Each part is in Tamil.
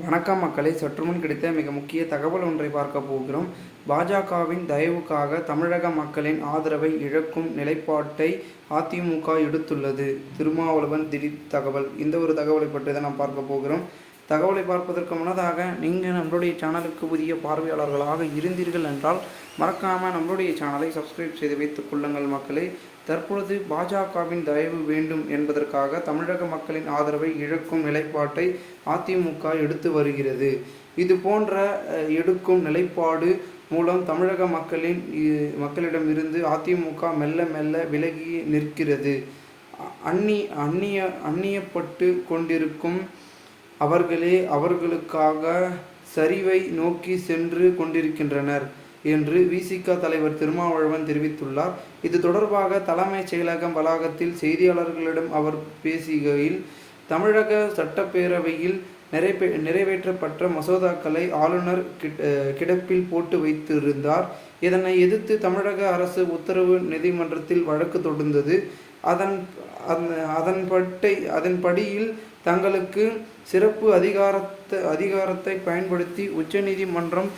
வணக்கம் மக்களை, சற்றுமுன் கிடைத்த மிக முக்கிய தகவல் ஒன்றை பார்க்க போகிறோம். பாஜகவின் தயவுக்காக தமிழக மக்களின் ஆதரவை இழக்கும் நிலைப்பாட்டை அதிமுக எடுத்துள்ளது. திருமாவளவன் திடீர் தகவல். இந்த ஒரு தகவலை பற்றி தான் நாம் பார்க்க போகிறோம். தகவலை பார்ப்பதற்கு முன்னதாக நீங்கள் நம்மளுடைய சேனலுக்கு புதிய பார்வையாளர்களாக இருந்தீர்கள் என்றால் மறக்காமல் நம்மளுடைய சேனலை சப்ஸ்கிரைப் செய்து வைத்துக் கொள்ளுங்கள் மக்களே. தற்பொழுது பாஜகவின் தயவு வேண்டும் என்பதற்காக தமிழக மக்களின் ஆதரவை இழக்கும் நிலைப்பாட்டை அதிமுக எடுத்து வருகிறது. இது போன்ற எடுக்கும் நிலைப்பாடு மூலம் தமிழக மக்களிடமிருந்து அதிமுக மெல்ல மெல்ல விலகி நிற்கிறது. அந்நியப்பட்டு கொண்டிருக்கும் அவர்களே அவர்களுக்காக சரிவை நோக்கி சென்று கொண்டிருக்கின்றனர் என்று விசிக தலைவர் திருமாவளவன் தெரிவித்துள்ளார். இது தொடர்பாக தலைமைச் செயலகம் வளாகத்தில் செய்தியாளர்களிடம் அவர் பேசுகையில், தமிழக சட்டப்பேரவையில் நிறைவேற்றப்பட்ட மசோதாக்களை ஆளுநர் கிடப்பில் போட்டு வைத்திருந்தார். இதனை எதிர்த்து தமிழக அரசு உத்தரவு நீதிமன்றத்தில் வழக்கு தொடர்ந்தது. அதன்படியில் தங்களுக்கு சிறப்பு அதிகாரத்தை பயன்படுத்தி உச்சநீதிமன்றம்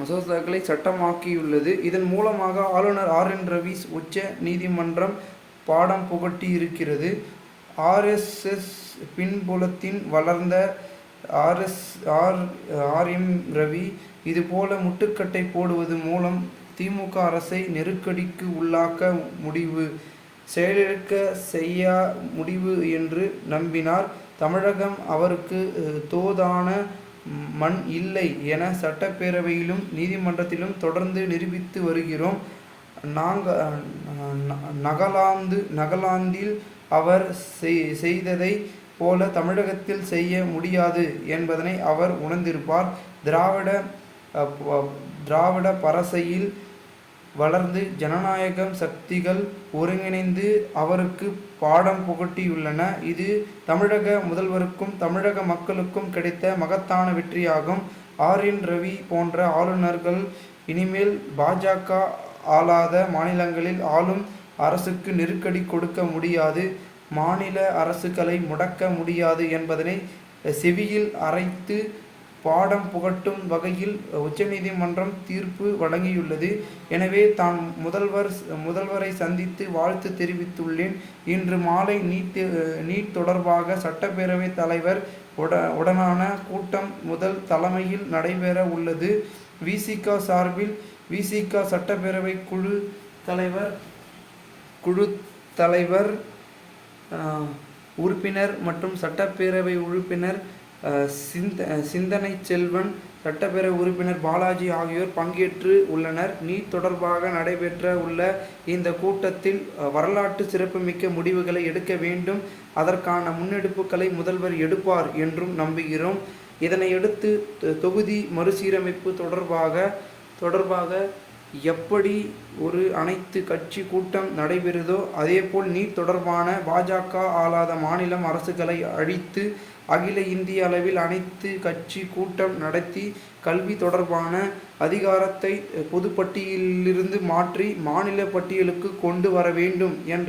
மசோதாக்களை சட்டமாக்கியுள்ளது. இதன் மூலமாக ஆளுநர் RN ரவி உச்ச நீதிமன்றம் பாடம் புகட்டி இருக்கிறது. RSS பின்புலத்தின் வளர்ந்த RM ரவி இதுபோல முட்டுக்கட்டை போடுவது மூலம் திமுக அரசை நெருக்கடிக்கு உள்ளாக்க செயலிழக்க செய்ய முடிவு என்று நம்பினார். தமிழகம் அவருக்கு தோதான மண் இல்லை என சட்டப்பேரவையிலும் நீதிமன்றத்திலும் தொடர்ந்து நிரூபித்து வருகிறோம். நாகாலாந்தில் அவர் செய்ததை போல தமிழகத்தில் செய்ய முடியாது என்பதனை அவர் உணர்ந்திருப்பார். திராவிட பரசையில் வளர்ந்து ஜனநாயக சக்திகள் ஒருங்கிணைந்து அவருக்கு பாடம் புகட்டியுள்ளன. இது தமிழக முதல்வருக்கும் தமிழக மக்களுக்கும் கிடைத்த மகத்தான வெற்றியாகும். RN ரவி போன்ற ஆளுநர்கள் இனிமேல் பாஜக ஆளாத மாநிலங்களில் ஆளும் அரசுக்கு நெருக்கடி கொடுக்க முடியாது, மாநில அரசுகளை முடக்க முடியாது என்பதனை செவியில் அரைத்து பாடம் புகட்டும் வகையில் உச்சநீதிமன்றம் தீர்ப்பு வழங்கியுள்ளது. எனவே தான் முதல்வரை சந்தித்து வாழ்த்து தெரிவித்துள்ளேன். இன்று மாலை நீட் தொடர்பாக சட்டப்பேரவை தலைவர் உடனான கூட்டம் முதல் தலைமையில் நடைபெற உள்ளது. விசிக சார்பில் விசிக சட்டப்பேரவை குழு தலைவர் உறுப்பினர் மற்றும் சட்டப்பேரவை உறுப்பினர் சிந்தனை செல்வன், சட்டப்பேரவை உறுப்பினர் பாலாஜி ஆகியோர் பங்கேற்று உள்ளனர். நீட் தொடர்பாக நடைபெற்ற உள்ள இந்த கூட்டத்தில் வரலாற்று சிறப்புமிக்க முடிவுகளை எடுக்க வேண்டும், அதற்கான முன்னெடுப்புகளை முதல்வர் எடுப்பார் என்றும் நம்புகிறோம். இதனையடுத்து தொகுதி மறுசீரமைப்பு தொடர்பாக எப்படி ஒரு அனைத்து கட்சி கூட்டம் நடைபெறுதோ அதேபோல் நீட் தொடர்பான பாஜக ஆளாத மாநிலம் அரசுகளை அழித்து அகில இந்திய அளவில் அனைத்து கட்சி கூட்டம் நடத்தி கல்வி தொடர்பான அதிகாரத்தை பொதுப்பட்டியலிருந்து மாற்றி மாநில பட்டியலுக்கு கொண்டு வர வேண்டும் என்ற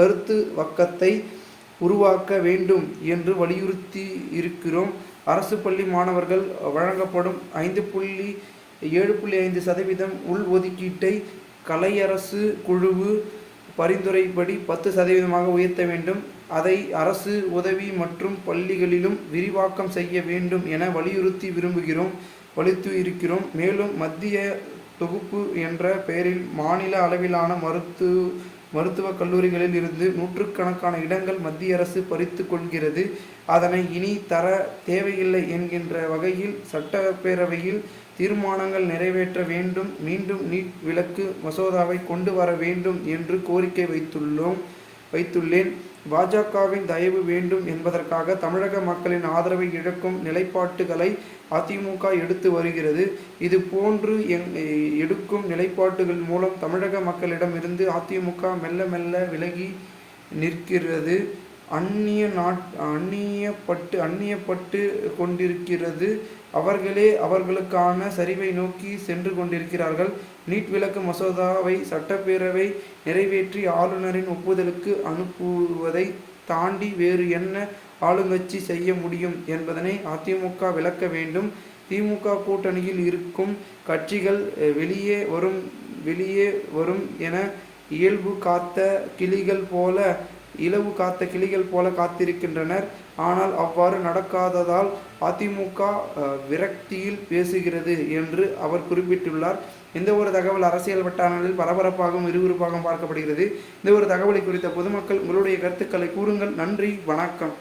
கருத்து வக்கத்தை உருவாக்க வேண்டும் என்று வலியுறுத்தி இருக்கிறோம். அரசு பள்ளி மாணவர்கள் வழங்கப்படும் 7.5% உள் ஒதுக்கீட்டை கலையரசு குழு பரிந்துரைப்படி 10% உயர்த்த வேண்டும். அதை அரசு உதவி மற்றும் பள்ளிகளிலும் விரிவாக்கம் செய்ய வேண்டும் என வலியுறுத்தி இருக்கிறோம். மேலும் மத்திய தொகுப்பு என்ற பெயரில் மாநில அளவிலான மருத்துவக் கல்லூரிகளில் இருந்து நூற்றுக்கணக்கான இடங்கள் மத்திய அரசு பறித்து கொள்கிறது. அதனை இனி தர தேவையில்லை என்கின்ற வகையில் சட்டப்பேரவையில் தீர்மானங்கள் நிறைவேற்ற வேண்டும். மீண்டும் நீட் விலக்கு மசோதாவை கொண்டு வர வேண்டும் என்று கோரிக்கை வைத்துள்ளேன். பாஜகவின் தயவு வேண்டும் என்பதற்காக தமிழக மக்களின் ஆதரவை இழக்கும் நிலைப்பாட்டுகளை அதிமுக எடுத்து வருகிறது. இது போன்று எடுக்கும் நிலைப்பாட்டுகள் மூலம் தமிழக மக்களிடமிருந்து அதிமுக மெல்ல மெல்ல விலகி நிற்கிறது. அந்நியப்பட்டு கொண்டிருக்கிறது. அவர்களே அவர்களுக்கான சரிவை நோக்கி சென்று கொண்டிருக்கிறார்கள். நீட் விலக்கு மசோதாவை சட்டப்பேரவை நிறைவேற்றி ஆளுநரின் ஒப்புதலுக்கு அனுப்புவதை தாண்டி வேறு என்ன ஆளுங்கட்சி செய்ய முடியும் என்பதனை அதிமுக விளக்க வேண்டும். திமுக கூட்டணியில் இருக்கும் கட்சிகள் வெளியே வரும் என இலவு காத்த கிளிகள் போல காத்திருக்கின்றனர். ஆனால் அவ்வாறு நடக்காததால் அதிமுக விரக்தியில் பேசுகிறது என்று அவர் குறிப்பிட்டுள்ளார். இந்த ஒரு தகவல் அரசியல் வட்டாரங்களில் பரபரப்பாகவும் விறுவிறுப்பாகவும் பார்க்கப்படுகிறது. இந்த ஒரு தகவலை குறித்த பொதுமக்கள் உங்களுடைய கருத்துக்களை கூறுங்கள். நன்றி, வணக்கம்.